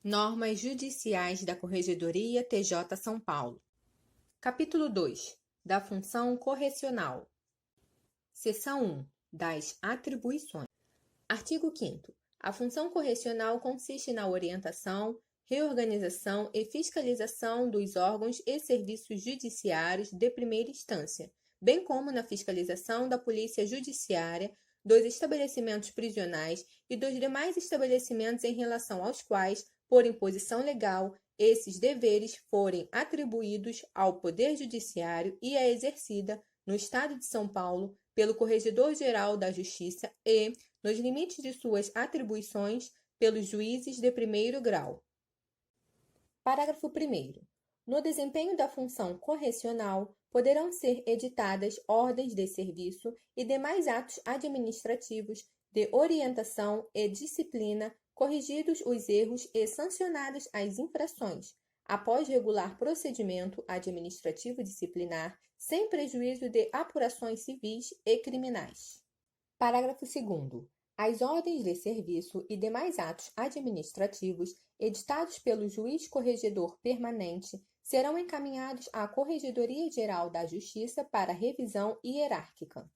Normas Judiciais da Corregedoria TJ São Paulo. Capítulo 2. Da Função Correcional. Seção 1. Das Atribuições. Artigo 5º. A função correcional consiste na orientação, reorganização e fiscalização dos órgãos e serviços judiciários de primeira instância, bem como na fiscalização da polícia judiciária, dos estabelecimentos prisionais e dos demais estabelecimentos em relação aos quais, por imposição legal, esses deveres forem atribuídos ao Poder Judiciário e é exercida, no Estado de São Paulo, pelo Corregedor-Geral da Justiça e, nos limites de suas atribuições, pelos juízes de primeiro grau. Parágrafo 1º. No desempenho da função correcional, poderão ser editadas ordens de serviço e demais atos administrativos de orientação e disciplina, corrigidos os erros e sancionadas as infrações, após regular procedimento administrativo disciplinar, sem prejuízo de apurações civis e criminais. Parágrafo 2º. As ordens de serviço e demais atos administrativos editados pelo juiz corregedor permanente serão encaminhados à Corregedoria-Geral da Justiça para revisão hierárquica.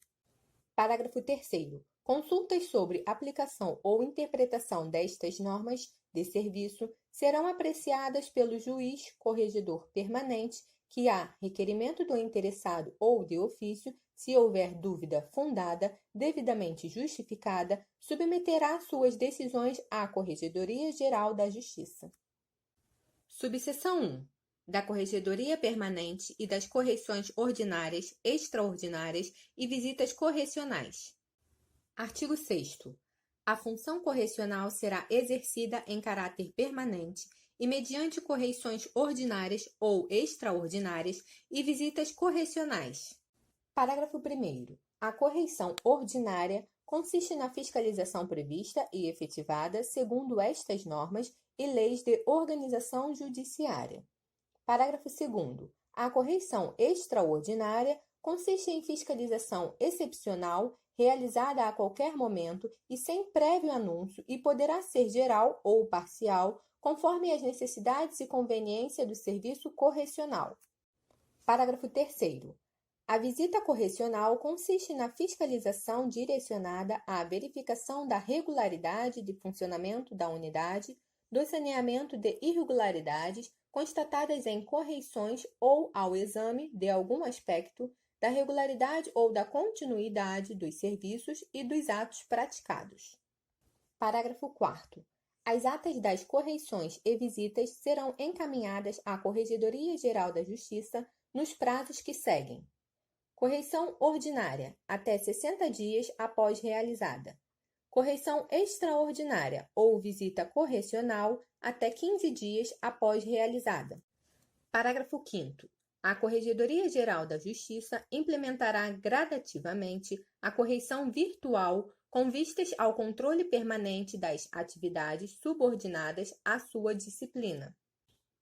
Parágrafo 3º. Consultas sobre aplicação ou interpretação destas normas de serviço serão apreciadas pelo juiz corregedor permanente que, a requerimento do interessado ou de ofício, se houver dúvida fundada, devidamente justificada, submeterá suas decisões à Corregedoria-Geral da Justiça. Subseção 1. Da Corregedoria Permanente e das correições ordinárias, extraordinárias e visitas correcionais. Artigo 6º. A função correcional será exercida em caráter permanente e mediante correições ordinárias ou extraordinárias e visitas correcionais. Parágrafo 1º. A correição ordinária consiste na fiscalização prevista e efetivada segundo estas normas e leis de organização judiciária. Parágrafo 2º. A correição extraordinária consiste em fiscalização excepcional realizada a qualquer momento e sem prévio anúncio e poderá ser geral ou parcial, conforme as necessidades e conveniência do serviço correcional. Parágrafo 3º. A visita correcional consiste na fiscalização direcionada à verificação da regularidade de funcionamento da unidade, do saneamento de irregularidades constatadas em correições ou ao exame de algum aspecto da regularidade ou da continuidade dos serviços e dos atos praticados. Parágrafo 4º. As atas das correições e visitas serão encaminhadas à Corregedoria-Geral da Justiça nos prazos que seguem. Correição ordinária, até 60 dias após realizada. Correição extraordinária ou visita correcional, até 15 dias após realizada. Parágrafo 5º. A Corregedoria-Geral da Justiça implementará gradativamente a correição virtual com vistas ao controle permanente das atividades subordinadas à sua disciplina.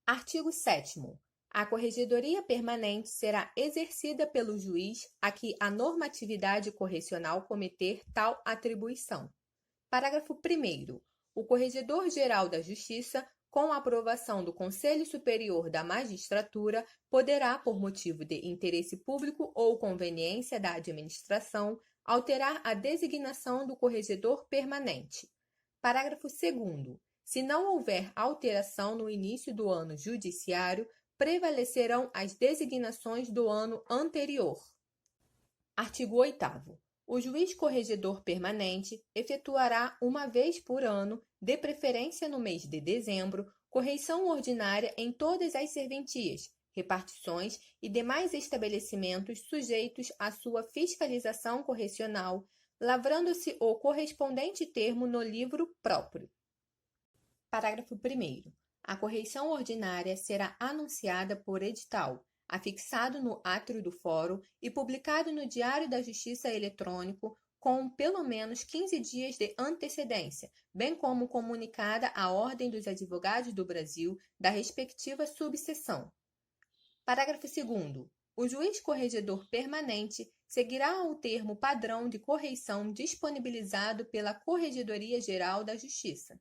Artigo 7º. A Corregedoria Permanente será exercida pelo juiz a que a normatividade correcional cometer tal atribuição. Parágrafo 1º. O Corregedor-Geral da Justiça, com a aprovação do Conselho Superior da Magistratura, poderá, por motivo de interesse público ou conveniência da administração, alterar a designação do corregedor permanente. Parágrafo 2º. Se não houver alteração no início do ano judiciário, prevalecerão as designações do ano anterior. Artigo 8º. O juiz corregedor permanente efetuará uma vez por ano, de preferência no mês de dezembro, correição ordinária em todas as serventias, repartições e demais estabelecimentos sujeitos à sua fiscalização correcional, lavrando-se o correspondente termo no livro próprio. Parágrafo 1º. A correição ordinária será anunciada por edital, afixado no átrio do fórum e publicado no Diário da Justiça eletrônico com pelo menos 15 dias de antecedência, bem como comunicada à Ordem dos Advogados do Brasil da respectiva subseção. Parágrafo 2º. O juiz corregedor permanente seguirá o termo padrão de correição disponibilizado pela Corregedoria-Geral da Justiça.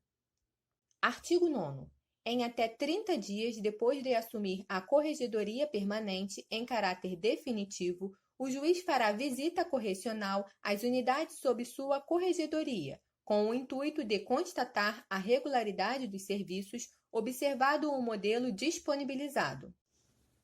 Artigo 9º. em até 30 dias depois de assumir a corregedoria permanente em caráter definitivo, o juiz fará visita correcional às unidades sob sua corregedoria, com o intuito de constatar a regularidade dos serviços, observado o modelo disponibilizado.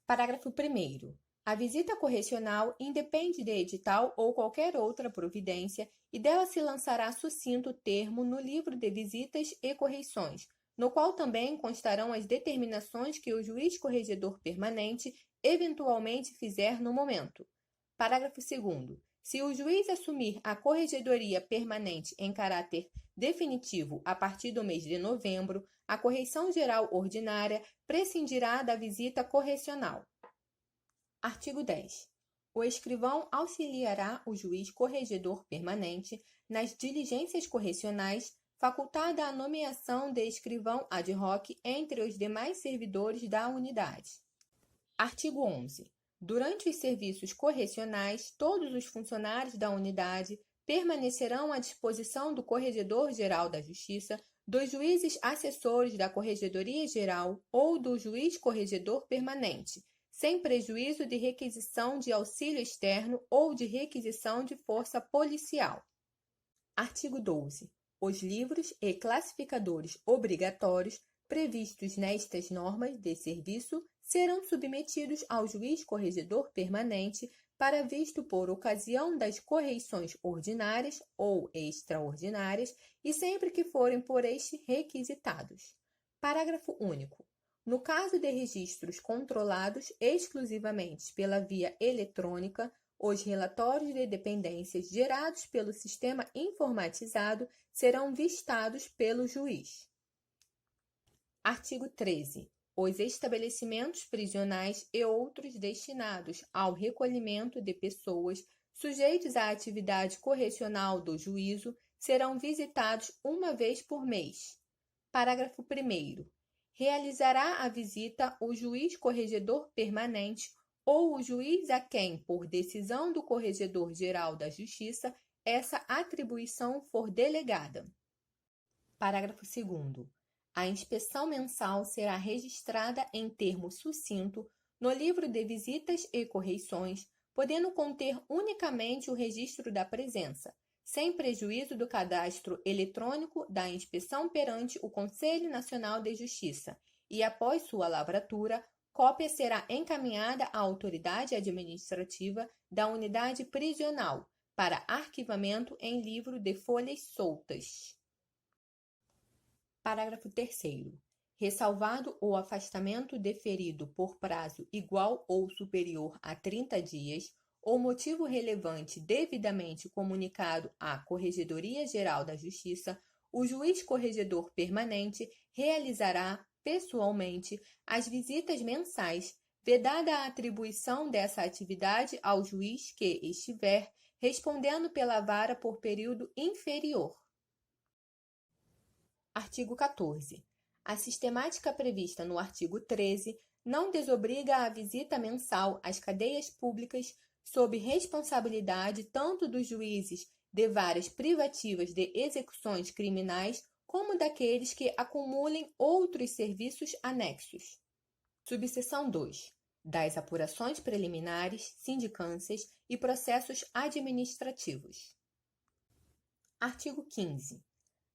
Parágrafo 1º. A visita correcional independe de edital ou qualquer outra providência e dela se lançará sucinto termo no livro de visitas e correições, no qual também constarão as determinações que o juiz corregedor permanente eventualmente fizer no momento. Parágrafo 2º. Se o juiz assumir a corregedoria permanente em caráter definitivo a partir do mês de novembro, a correição geral ordinária prescindirá da visita correcional. Artigo 10. O escrivão auxiliará o juiz corregedor permanente nas diligências correcionais, facultada a nomeação de escrivão ad hoc entre os demais servidores da unidade. Artigo 11. Durante os serviços correcionais, todos os funcionários da unidade permanecerão à disposição do Corregedor-Geral da Justiça, dos juízes assessores da Corregedoria Geral ou do juiz corregedor permanente, sem prejuízo de requisição de auxílio externo ou de requisição de força policial. Artigo 12. Os livros e classificadores obrigatórios previstos nestas normas de serviço serão submetidos ao juiz corregedor permanente para visto por ocasião das correições ordinárias ou extraordinárias e sempre que forem por este requisitados. Parágrafo único. No caso de registros controlados exclusivamente pela via eletrônica, os relatórios de dependências gerados pelo sistema informatizado serão vistados pelo juiz. Artigo 13. Os estabelecimentos prisionais e outros destinados ao recolhimento de pessoas sujeitos à atividade correcional do juízo serão visitados uma vez por mês. Parágrafo 1º. Realizará a visita o juiz corregedor permanente ou o juiz a quem, por decisão do Corregedor-Geral da Justiça, essa atribuição for delegada. Parágrafo 2º. A inspeção mensal será registrada em termo sucinto no livro de visitas e correições, podendo conter unicamente o registro da presença, sem prejuízo do cadastro eletrônico da inspeção perante o Conselho Nacional de Justiça, e após sua lavratura, cópia será encaminhada à autoridade administrativa da unidade prisional para arquivamento em livro de folhas soltas. Parágrafo 3º. Ressalvado o afastamento deferido por prazo igual ou superior a 30 dias, ou motivo relevante devidamente comunicado à Corregedoria Geral da Justiça, o juiz corregedor permanente realizará, pessoalmente, as visitas mensais, vedada a atribuição dessa atividade ao juiz que estiver respondendo pela vara por período inferior. Artigo 14. A sistemática prevista no artigo 13 não desobriga a visita mensal às cadeias públicas sob responsabilidade tanto dos juízes de varas privativas de execuções criminais como daqueles que acumulem outros serviços anexos. Subseção 2. Das apurações preliminares, sindicâncias e processos administrativos. Artigo 15.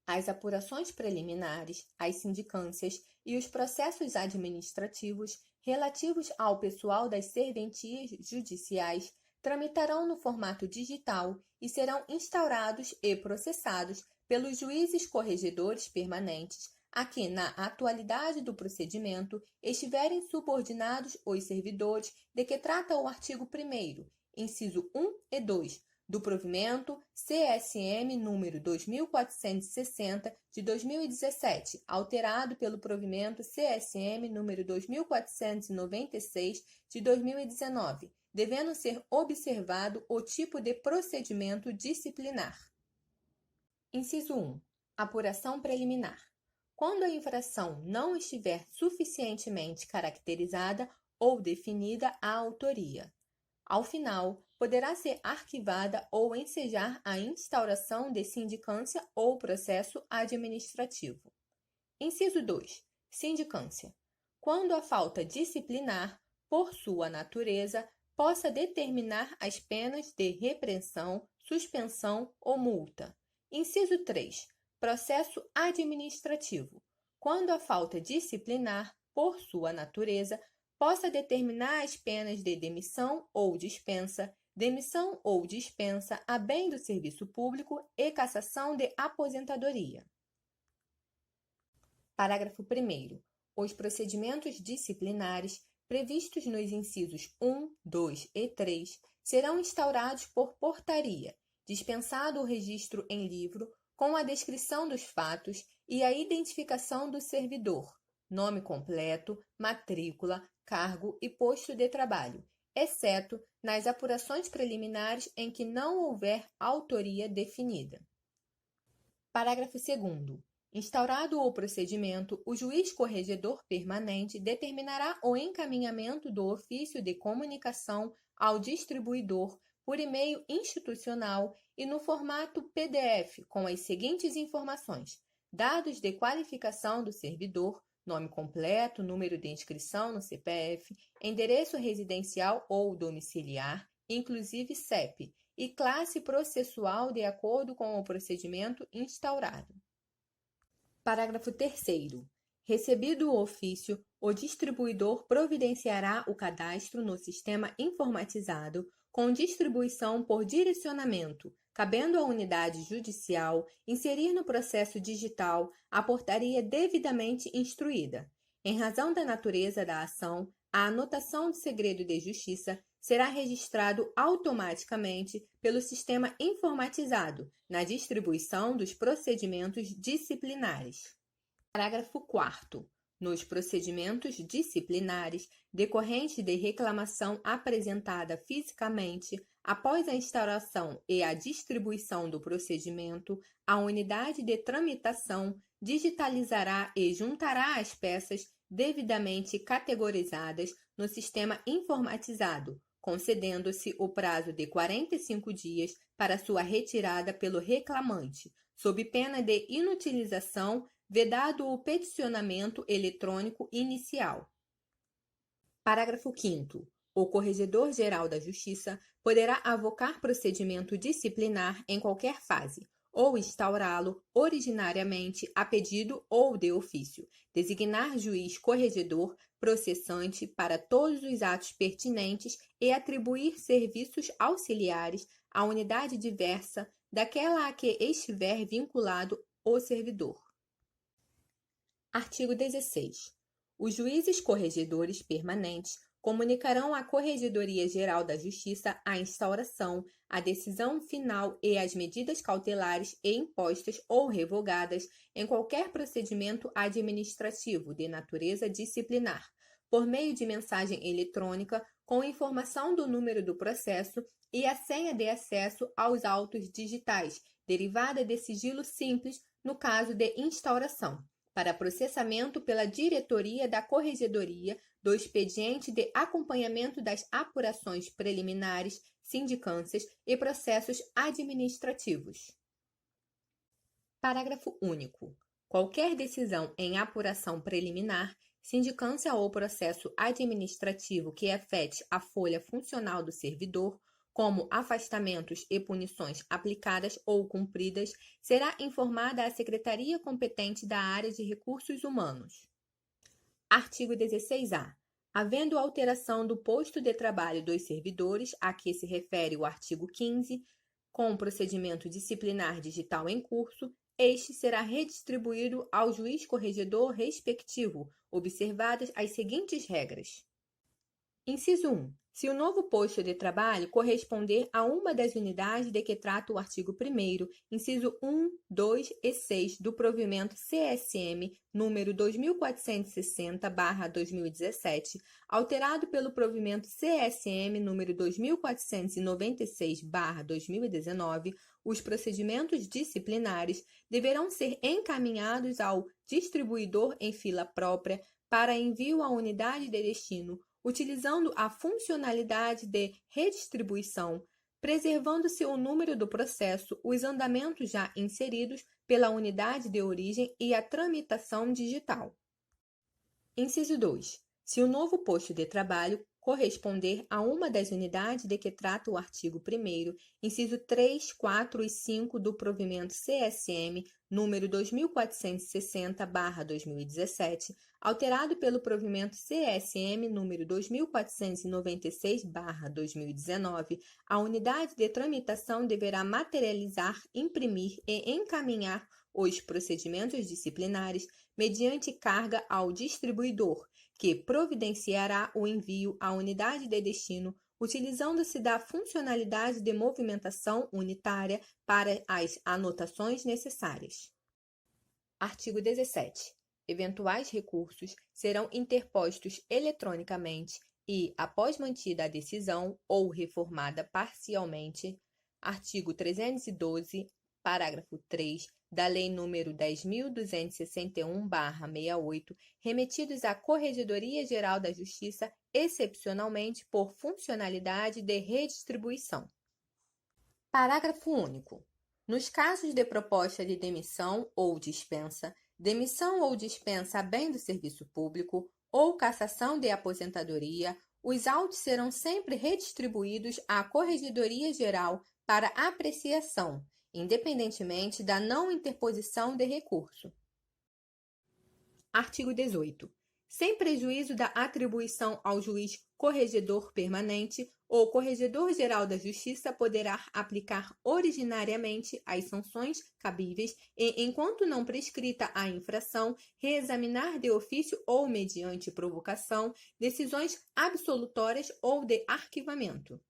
As apurações preliminares, as sindicâncias e os processos administrativos relativos ao pessoal das serventias judiciais tramitarão no formato digital e serão instaurados e processados pelos juízes corregedores permanentes a que, na atualidade do procedimento, estiverem subordinados os servidores de que trata o artigo 1º, inciso 1 e 2, do provimento CSM número 2460 de 2017, alterado pelo provimento CSM número 2496 de 2019, devendo ser observado o tipo de procedimento disciplinar. Inciso 1. Apuração preliminar. Quando a infração não estiver suficientemente caracterizada ou definida a autoria. Ao final, poderá ser arquivada ou ensejar a instauração de sindicância ou processo administrativo. Inciso 2. Sindicância. Quando a falta disciplinar, por sua natureza, possa determinar as penas de repreensão, suspensão ou multa. Inciso 3. Processo administrativo. Quando a falta disciplinar, por sua natureza, possa determinar as penas de demissão ou dispensa a bem do serviço público e cassação de aposentadoria. Parágrafo 1º. Os procedimentos disciplinares previstos nos incisos 1, 2 e 3 serão instaurados por portaria, dispensado o registro em livro com a descrição dos fatos e a identificação do servidor, nome completo, matrícula, cargo e posto de trabalho, exceto nas apurações preliminares em que não houver autoria definida. Parágrafo 2º. Instaurado o procedimento, o juiz corregedor permanente determinará o encaminhamento do ofício de comunicação ao distribuidor por e-mail institucional e no formato PDF com as seguintes informações: dados de qualificação do servidor, nome completo, número de inscrição no CPF, endereço residencial ou domiciliar, inclusive CEP, e classe processual de acordo com o procedimento instaurado. Parágrafo 3º. Recebido o ofício, o distribuidor providenciará o cadastro no sistema informatizado com distribuição por direcionamento, cabendo à unidade judicial inserir no processo digital a portaria devidamente instruída. Em razão da natureza da ação, a anotação do segredo de justiça será registrado automaticamente pelo sistema informatizado na distribuição dos procedimentos disciplinares. Parágrafo 4º. Nos procedimentos disciplinares decorrentes de reclamação apresentada fisicamente, após a instauração e a distribuição do procedimento, a unidade de tramitação digitalizará e juntará as peças devidamente categorizadas no sistema informatizado, concedendo-se o prazo de 45 dias para sua retirada pelo reclamante, sob pena de inutilização, vedado o peticionamento eletrônico inicial. Parágrafo 5º. O Corregedor-Geral da Justiça poderá avocar procedimento disciplinar em qualquer fase, ou instaurá-lo originariamente a pedido ou de ofício, designar juiz corregedor processante para todos os atos pertinentes e atribuir serviços auxiliares à unidade diversa daquela a que estiver vinculado o servidor. Artigo 16. Os juízes corregedores permanentes comunicarão à Corregedoria-Geral da Justiça a instauração, a decisão final e as medidas cautelares e impostas ou revogadas em qualquer procedimento administrativo de natureza disciplinar, por meio de mensagem eletrônica com informação do número do processo e a senha de acesso aos autos digitais, derivada de sigilo simples no caso de instauração, para processamento pela diretoria da Corregedoria do expediente de acompanhamento das apurações preliminares, sindicâncias e processos administrativos. Parágrafo único. Qualquer decisão em apuração preliminar, sindicância ou processo administrativo que afete a folha funcional do servidor, como afastamentos e punições aplicadas ou cumpridas, será informada à Secretaria competente da área de recursos humanos. Artigo 16-A. Havendo alteração do posto de trabalho dos servidores, a que se refere o artigo 15, com procedimento disciplinar digital em curso, este será redistribuído ao juiz corregedor respectivo, observadas as seguintes regras. Inciso 1. Se o novo posto de trabalho corresponder a uma das unidades de que trata o artigo 1º, inciso 1, 2 e 6 do provimento CSM número 2460/2017, alterado pelo provimento CSM número 2496/2019, os procedimentos disciplinares deverão ser encaminhados ao distribuidor em fila própria para envio à unidade de destino, utilizando a funcionalidade de redistribuição, preservando-se o número do processo, os andamentos já inseridos pela unidade de origem e a tramitação digital. Inciso 2. Se o novo posto de trabalho corresponder a uma das unidades de que trata o artigo 1º, inciso 3, 4 e 5 do provimento CSM número 2460/2017, alterado pelo provimento CSM número 2496/2019, a unidade de tramitação deverá materializar, imprimir e encaminhar os procedimentos disciplinares mediante carga ao distribuidor, que providenciará o envio à unidade de destino, utilizando-se da funcionalidade de movimentação unitária para as anotações necessárias. Artigo 17. Eventuais recursos serão interpostos eletronicamente e, após mantida a decisão ou reformada parcialmente, artigo 312, parágrafo 3 da Lei nº 10.261/68, remetidos à Corregedoria Geral da Justiça, excepcionalmente por funcionalidade de redistribuição. Parágrafo único. Nos casos de proposta de demissão ou dispensa a bem do serviço público ou cassação de aposentadoria, os autos serão sempre redistribuídos à Corregedoria Geral para apreciação, independentemente da não interposição de recurso. Artigo 18. Sem prejuízo da atribuição ao juiz corregedor permanente, o Corregedor-Geral da Justiça poderá aplicar ordinariamente as sanções cabíveis e, enquanto não prescrita a infração, reexaminar de ofício ou mediante provocação decisões absolutórias ou de arquivamento.